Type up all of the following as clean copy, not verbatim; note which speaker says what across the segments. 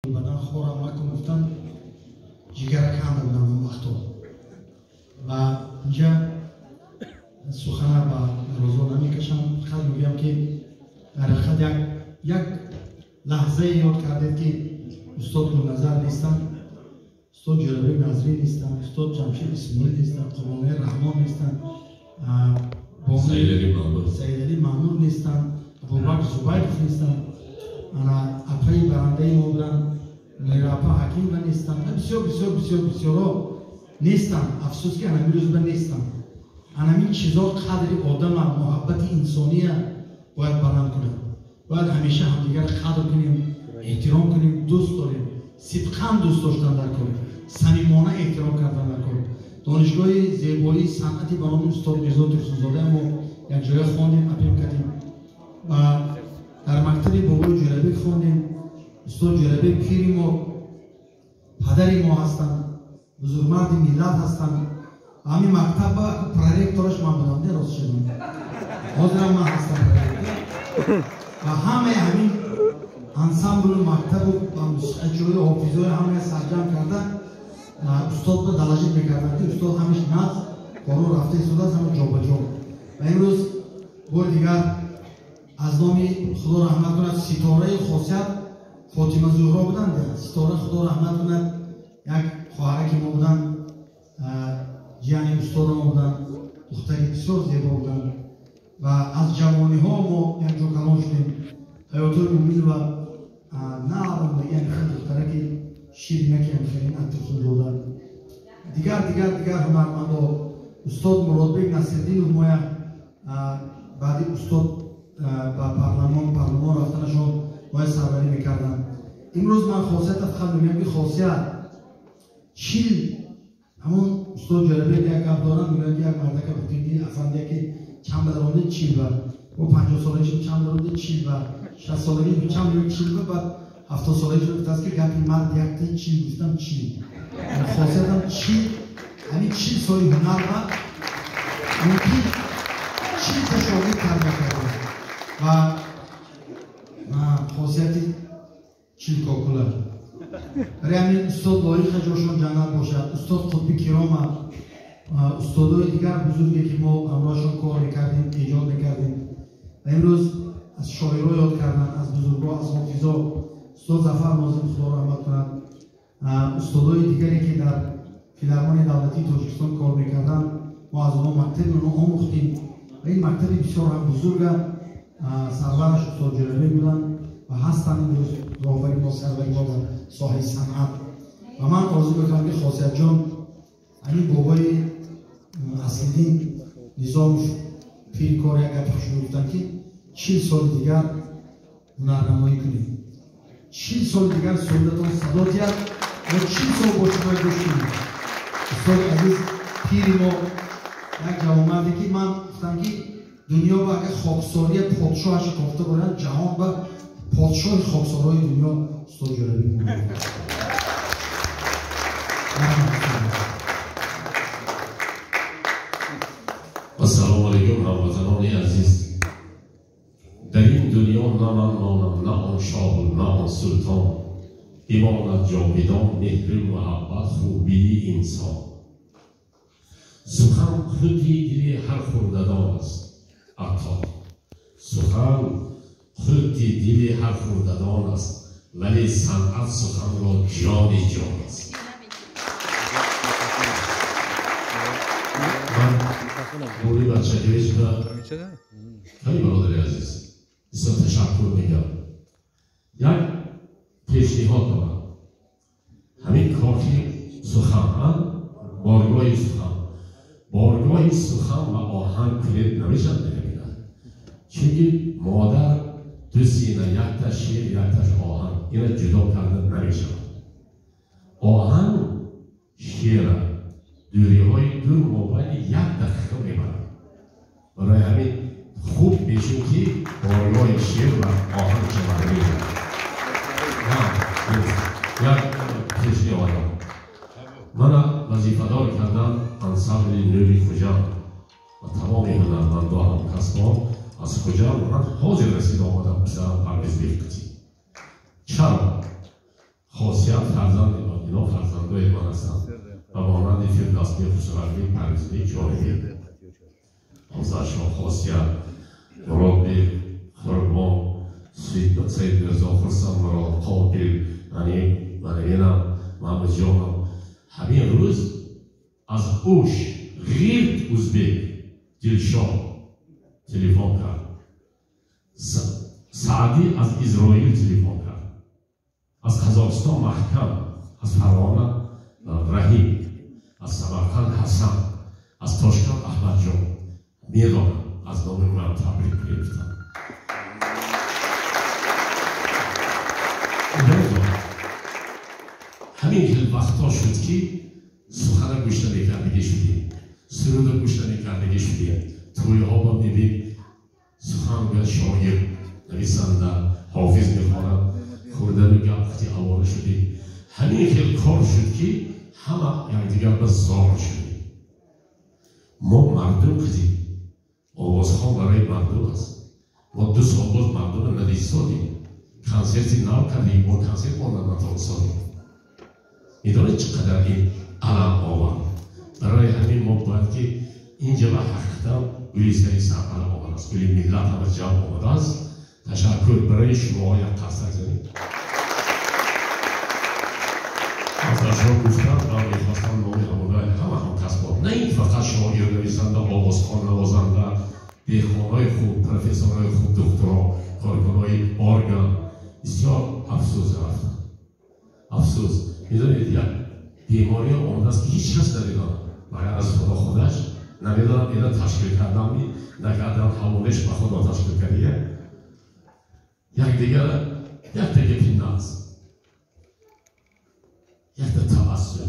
Speaker 1: بدن خورم نکن گفتن جگر کم بودم اون وقتا و اینجا سخنه با روزو نمیکشم. خیلی میگم که در حقیقت یک لحظه یاد کردید که استاد گلنظر نیستن، استاد جلوی نظری نیستن، استاد جمشید اسماعیل نیستن، قربانی رحمان نیستن، سیدعلی مامور نیستن، ابوبکر زبیرов نیستن، اپای برنده ما بودن، میراپا حکیم نیستن، بسیار نیستن. افسوس که همین روز نیستن. همین چیزا قدر آدم محبت انسانی باید بلند کنیم. باید همیشه همدیگر قدر کنیم، احترام کنیم، دوست داریم، صدقاً دوست داشتن در کار، صمیمانه احترام کردن در کار. دانشگاه زیبایی صنعتی به نام استاد میرزا ترسونزاده ما یک جای خواندیم، اپیم کردیم و در مکتب بابای جلبک خواندیم. استاد جلبک پیری ما، پدری ما هستند، بزرگمرد ملت هستند. همین مکتب با پرویکتورش من بودم، درست شدم. حاضرم من هستم پرویکتور. و همین انسامبل مکتب و موسیقی‌های حافظای همه سرجم کردن. استاد به دلاجی میکردن که استاد همیش ناز کارو رفته سودا هم جا به جا. و امروز بار دیگر از نام خدا رحمت کند ستاره خاصیت فاطمه زهرا بودن. ستاره خدا رحمت کند یک خواهر که ما بودن، جیانی استاد ما بودن، دختری بسیار زیبا بودن و از جوانی ها ما یک جا کلان شدیم. حیات المومنین و نعرم و یعنی دختره که شیر نکیم خیلی نترسون دادن. دیگر هنرمندا استاد مرادبک نصیرالدین همایه بعدی استاد با پارلمان رفتنشون باید سربری میکردن. امروز من خاصیت فقط میگم که خاصیت چیل همون استاد جلبک یک گفت دارن، میگن که یک مرده که بودی افندیه که چند بدرانده چیل و 50 سالگی چند بدرانده چیل و 60 سالگی چند بدرانده چیل و بعد 70 سالگی شده است که گفتی مرد یک تا چیل گفتم چیل خاصیت هم چیل، همین چیل سالی هنر و ممکن چیل تشاوی کرده و خاصیت چیل کاکوله برای همین استاد لایق جاشون جنت باشد. استاد قطبی کرام، استادای دیگر بزرگی که ما همراهشون کار میکردیم، ایجاد میکردیم و امروز از شاعرها یاد کردن، از بزرگا، از حافظا، استاد ظفر ناظم خدا رحمت کند، استادای دیگری که در فیلارمونی دولتی تاجیکستان کار میکردن، ما از اونها مکتب رو آموختیم و این مکتب بسیار هم بزرگ سرورش استاد جلبک بودن و هستن امروز راهبری ما سربری ما در ساحه صنعت. و من آرزو میکنم که خاصیت جان همین بابای اصلیدین نظام پیرکار یک گفتشون گفتن که 40 سال دیگر هنرنمایی کنیم، 40 سال دیگر سنتتان صدا کرد و 40 سال با شما گوش کنیم. استاد عزیز پیری ما یک جوامردی که من گفتم که دنیا با اگه خاکساری پادشاهش کافته بودن، جهان با پادشاه خاکسارهای دنیا استاد جلبک بود.
Speaker 2: السلام علیکم هموطنان عزیز. در این دنیا نه من مانم، نه آن شاه و نه آن سلطان، بماند جاودان مهر محبت خوبی انسان. سخن خودی دل هر خوردگان است عطار، سخن خودی دل هر خوردگان است، ولی صنعت سخن را جان است. بوری بچه دیویش که خیلی برادر عزیز بسیار تشکر میگم. یک پیشنهاد دارم، همین کافی سخن بارگاه سخن و آهنگ کنید نمیشن نمیدن، چون مادر دو سینه یک تا شیر یک تا آهنگ اینا جدا کردن نمیشن. آهنگ شیر دوری های دور موبایل 1 دقیقه میبرن. برای همین خوب میشون که بارگاه شیر و آهنگ چه میبرن. یک پیشنهاد من وظیفه‌دار کردم انسامبل نوری خوجان و تمام هنرمندا هم کسبان از خوجان من حاضر رسید آمدم بسرم پرویز بیفتی. چرا؟ خاصیت فرزند اینا فرزندای من هستند و مانند فردوسی خسروی پرویزی جانبی آزادشان خاصیت مرابی خربان سید رضا خرسان مراد قابل من اینم محمد جانم همین روز از اوش غیر ازبک دلشان تلفن کرد سعدی از اسرائیل تلفن کرد از قزاقستان محکم از فرغانه رحیم از سمرقند حسن از تاشکند احمد جان میدانم از نام من تبریک گرفتم همین که وقتا شد که سخن گوش نکردگی شدیم سرود گوش نکردگی شدیم توی ها با میبین سخن شاعر نویسنده حافظ میخوانم خوردن گپ وقتی حواله شدیم همین که کار شد که همه یکدیگر به زار شدیم ما مردم کردیم آوازخوان برای مردم است ما 2 سال باز مردم ندیستادیم کنسرتی نو کردیم با کنسرت ما نتونستادیم میدانید چقدر این علم آورد برای همین ما باید که اینجا به حقیقتا گلیستری سر علم آورد است گلی ملت همه جمع آمده است تشکر برای شما یک قصد زنید از شما گفتم و میخواستم نامی همونای همه هم کسبان نه این فقط شاعر نویسنده آوازخوان نوازنده دهقانای خوب پروفسورهای خوب دکترا کارکنای ارگان بسیار افسوس رفتن افسوس میدونید یک بیماری آمده است که هیچ کس نمیداند مگر از خدا خودش نمیدانم اینا تشکیل کردم نکردم همونش به خدا تشکیل کردیه یک دیگر یک دیگه پینه است یک در توسط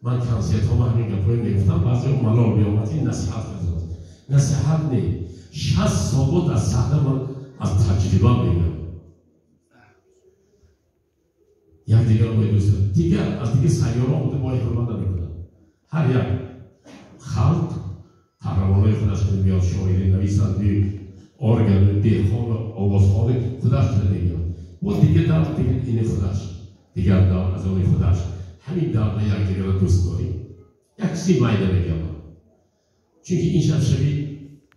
Speaker 2: من کنسیت ها همین گپای میگفتم بعضی هم ملال بیامدی نصیحت کردم نصیحت نی 60 سال در صحنه من از تجربه میگم یک دیگر باید دوست دیگر از دیگه سیاره آمده باید حرمت نمیکنم هر یک خلق قهرمانای خودش کنه بیاد شاعری نویسنده ارگن دهقان آوازخوان خودش کنه نمیاد با دیگه در دیگه این خودش دیگر در از آن خودش همین در یک دیگر را دوست داریم یک چیزی باید میگم چون این شب شبیه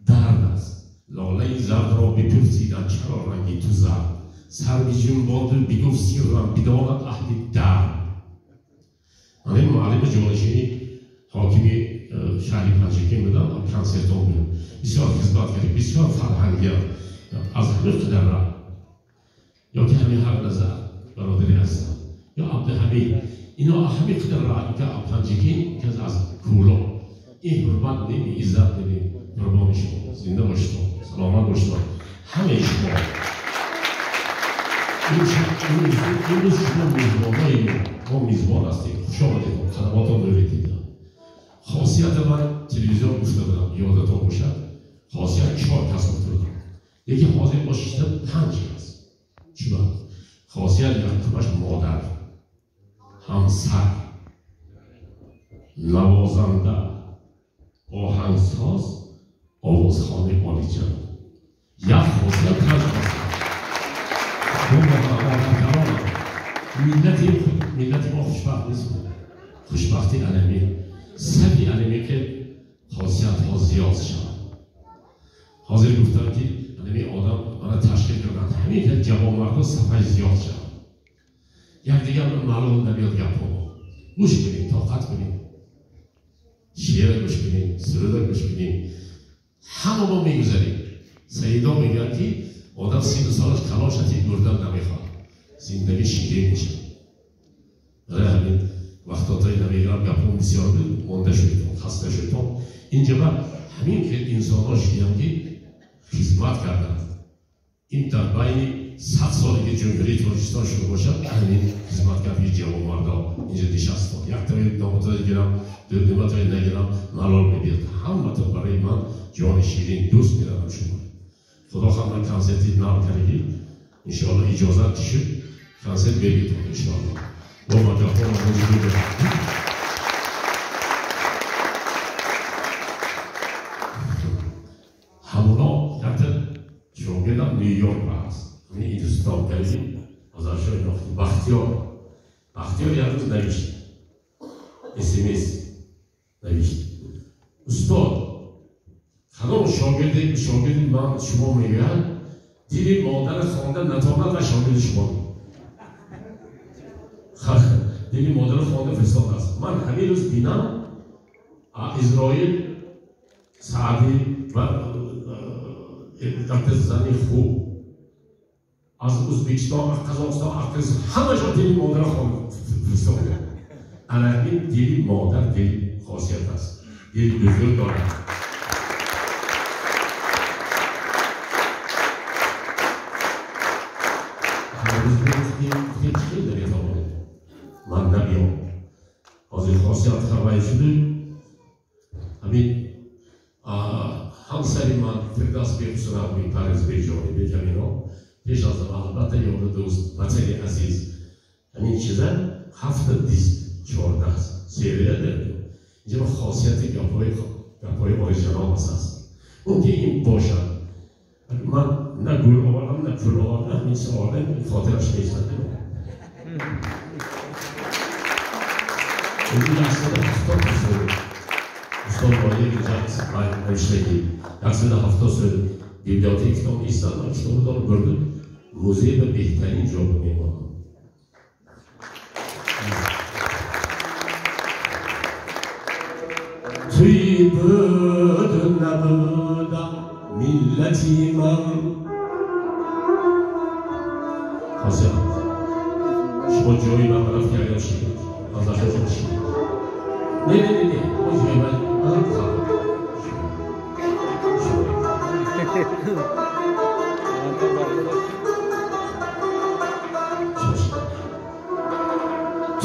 Speaker 2: درد است لاله زرد را بپرسیدن چرا رنگی تو زرد سر بجنباند و بگفت سیرم بداند اهل درد من معلم جانشینی حاکمی شهری پنجکی میدم کنسرتون میدم بسیار خدمت کردیم بسیار فرهنگی از همه قدر را یا که همین حق نظر برادری هستم یا عبدالحمید اینا همه قدر را که پنجکی که از کولا این حرمت نمی عزت نمی قربان شما زنده باشید سلامت باشید همه شما این روز شما میزبانای ما میزبان هستیم خوش آمدید خدماتان رو دیدم خاصیت من تلویزیون گوش دادم یادتان باشد خاصیت 4 کس گفته بودم یکی حاضر باشید 5 کس چی بود؟ خاصیت یکمش مادر همسر نوازنده آهنگساز آوازخوان عالیجان یک خاصیت 5 کس ملت ما خوشبخت نیست خوشبختی علمی سبی علمی که خاصیت ها زیاد شد حاضر گفتم که علمی آدم من تشکیل کردن همین که جوان مرد صفحه زیاد شد یک دیگر من معلوم نمیاد گپ ها گوش کنیم طاقت کنیم شعر گوش کنیم سرود گوش کنیم همه ما میگذاریم سیدا میگن که آدم 30 سالش کلاشتی گردن نمیخواد زندگی شیرین میشه برای همین وقتاتای نمیگرم گپون بسیار بود مانده شدیم خسته شدیم اینجا من همین که انسان ها شدیم که خدمت کردن این در بین 100 سالی که جمهوری تاجیکستان شروع باشد همین خدمت کردن جوان مردا اینجا نشست یک تایی دامتایی گیرم دو نمتایی نگیرم ملال میبید همه تا برای من جان شیرین دوست میدارم شما خدا خواهد من کنسرتی نام کردی انشاءالله اجازت شد کنسرت بگیتون انشاءالله با مجافان موجود بگیرم همونا یکتر شاگردم نیویورک هست همین ایدستان کردیم از اشای نختی بختیار بختیار یادم نوشت SMS نوشت استاد خدا شاگرد من شما میگن دیدی مادر خواندن نتواند و شاگرد شما دیدی مادر خواندن فساد است من همین روز بینم اسرائیل سعدی و دکتر زنی خوب از ازبکستان و قزاقستان همه جا دیدی مادر خواندن فساد انا این دیدی مادر دیدی خاصیت است دیدی بزرگ دارد خیلی دارید من نمیام از این خاصیت خواهی شده همین همسری من فرداس بیرسون همین پرز بیجانی بگم اینا پیش از البته یاد دوست بچه عزیز همین چیزا 7-14 سریه داریم اینجا خاصیت گپای اوریژنال است اون که این باشد من نه گل آوردم نه پول آوردم همین سواله این خاطرش نیستم این اصلا 70 سال استاد مالی اینجا نوشتگی 70 سال بیبلیاتیکتان ایستان من کتاب دارم بردم موزه به بهترین جا میمانم توی بود نبودم ملتی من حاضر شما جایی من رفت کردم شید از اخیر شید نه اون جایی من خواهم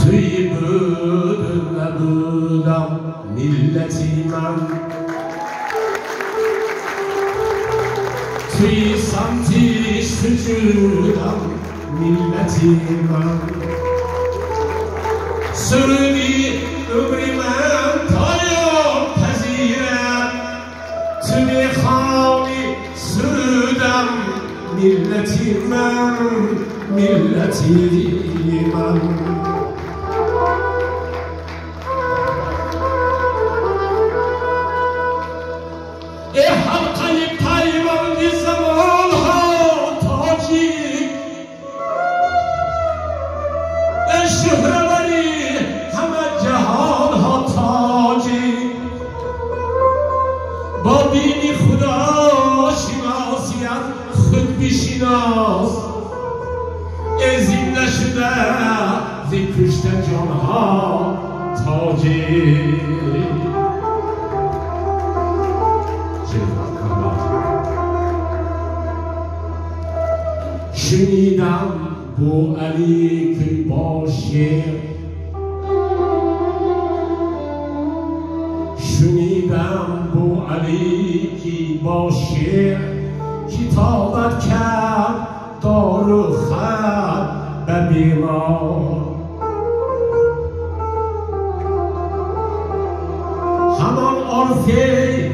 Speaker 2: توی بود نبودم ملتی من توی سمتی سجودم ملتی من سرودی عمری من تایم پذیرم تو میخوانی سرودم ملتی من ای حلقه پیوند زمان ها تاجی ای شهروری همه جهان ها تاجی با دینی خدا شناسیت خود بشناس ای زنده شده زی کشته جان ها تاجی شنیدم بو علی که با شعر شنیدم بو علی که با شعر کتابت کرد دارو خر به بیمار همان عرفه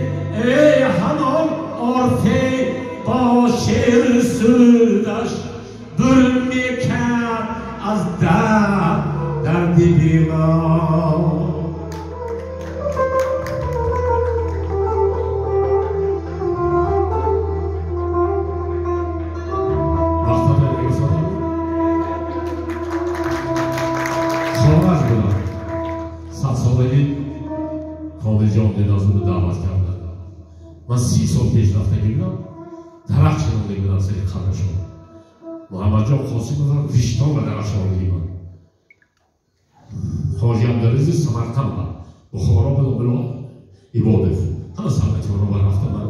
Speaker 2: همان عرفه با شعر سردش برم میکرد از درد بیمار خواهر بودم 100 سالگی خالد جان دنازم رو دعوت کردن من 30 سال پیش رفتگی بودم درخت شنونده بودم سری خانه شما محمد جان خاصی بودم ویشتان و درخت شنونده من حاجی عبدالعزیز سمرقند بخارا بودم بلا عبادت همه سمت رو رفتم من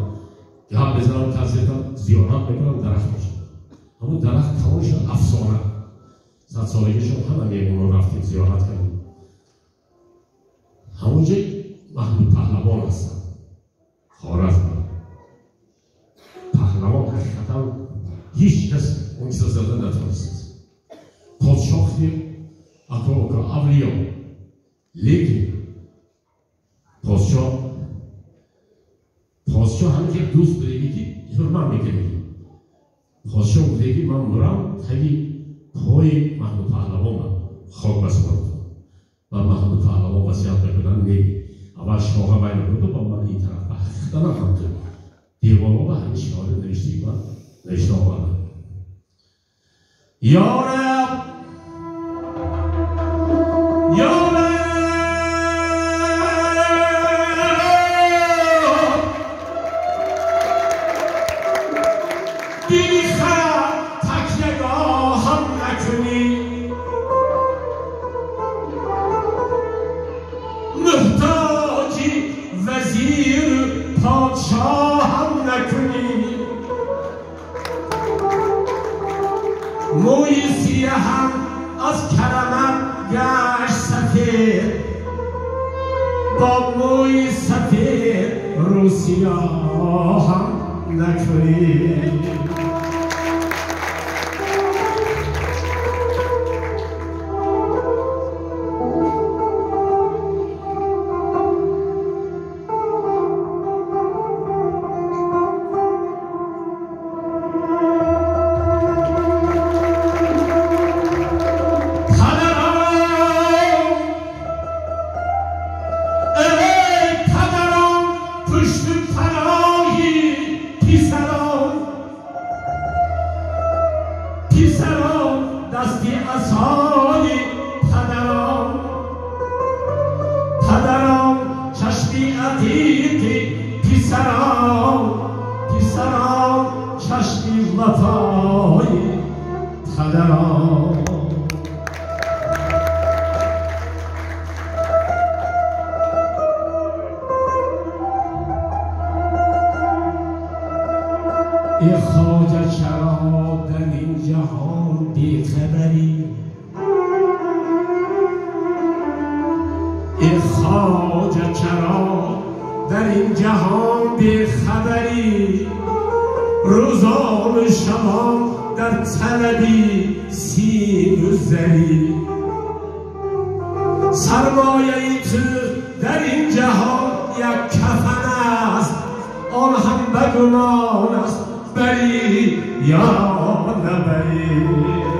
Speaker 2: گه بزنم تزیدم زیارت بکنم درخت باشم همون درخت تمام شد افسانه 100 سالگی شد همه میگون رو رفتیم زیارت کردیم همونجا محمود پهلوان هستم خوارزم پهلوان حقیقتا هیچ کس اون چیز زده نتونست پادشاهی اکا اولیا لیکن پادشاه همین که دوست بودگی که حرمت میکنه پادشاه بودگی من مرم تایی پای محمود پهلوان خاک بسپرد و محمود پهلوان وصیت بکنن نی اول شاه بین بود و با من این طرف بخختن هم تو دیوارا به همین شعار نوشتی من نوشته آمدم یا رب یا رب موی سیاهم از کرمت گشت سفید با موی سفید رو سیاهم نکنی دستی اصحای پدران چشمی عقیقی پسران چشمی وفای پدران ای خواجه چرا در این جهان بیخبری ای خواجه چرا در این جهان بیخبری روزان و شبان در طلبی سیم و زری سرمایه تو در این جهان یک کفن است آن هم به گمان است بری یا نبری